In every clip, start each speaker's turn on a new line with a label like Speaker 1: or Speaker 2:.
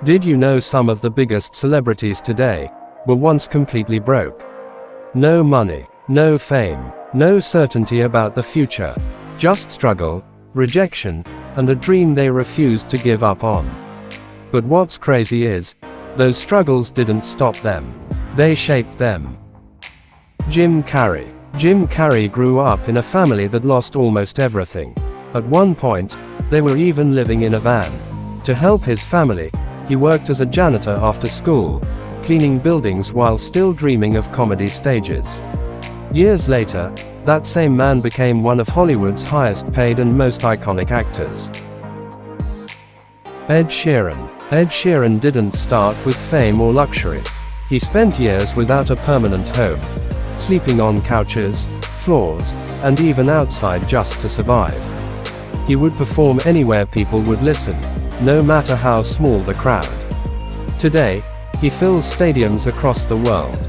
Speaker 1: Did you know some of the biggest celebrities today were once completely broke? No money, no fame, no certainty about the future. Just struggle, rejection, and a dream they refused to give up on. But what's crazy is, those struggles didn't stop them. They shaped them. Jim Carrey. Jim Carrey grew up in a family that lost almost everything. At one point, they were even living in a van. To help his family, he worked as a janitor after school, cleaning buildings while still dreaming of comedy stages. Years later, that same man became one of Hollywood's highest paid and most iconic actors. Ed Sheeran. Ed Sheeran didn't start with fame or luxury. He spent years without a permanent home, sleeping on couches, floors, and even outside just to survive. He would perform anywhere people would listen, no matter how small the crowd. Today, he fills stadiums across the world.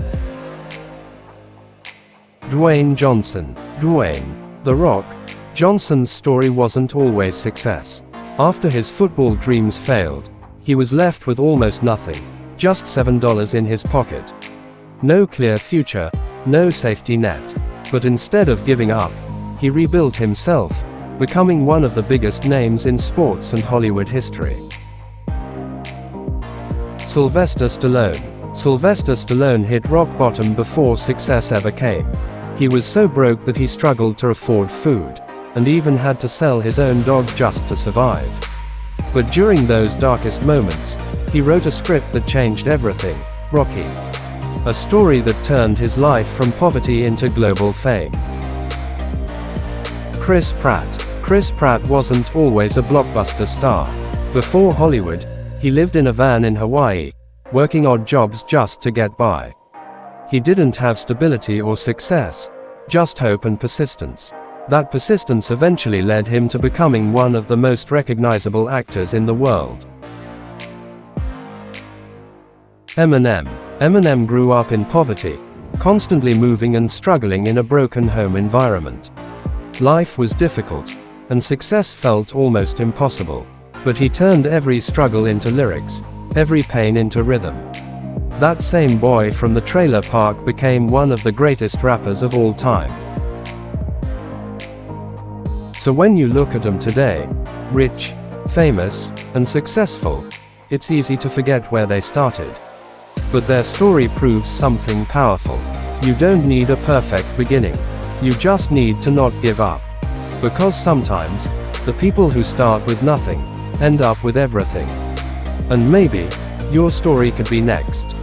Speaker 1: Dwayne Johnson. Dwayne "The Rock" Johnson's story wasn't always success. After his football dreams failed, he was left with almost nothing, just $7 in his pocket. No clear future, no safety net. But instead of giving up, he rebuilt himself, becoming one of the biggest names in sports and Hollywood history. Sylvester Stallone. Sylvester Stallone hit rock bottom before success ever came. He was so broke that he struggled to afford food, and even had to sell his own dog just to survive. But during those darkest moments, he wrote a script that changed everything, Rocky. A story that turned his life from poverty into global fame. Chris Pratt. Chris Pratt wasn't always a blockbuster star. Before Hollywood, he lived in a van in Hawaii, working odd jobs just to get by. He didn't have stability or success, just hope and persistence. That persistence eventually led him to becoming one of the most recognizable actors in the world. Eminem. Eminem grew up in poverty, constantly moving and struggling in a broken home environment. Life was difficult, and success felt almost impossible. But he turned every struggle into lyrics, every pain into rhythm. That same boy from the trailer park became one of the greatest rappers of all time. So when you look at them today, rich, famous, and successful, it's easy to forget where they started. But their story proves something powerful. You don't need a perfect beginning. You just need to not give up. Because sometimes, the people who start with nothing, end up with everything. And maybe, your story could be next.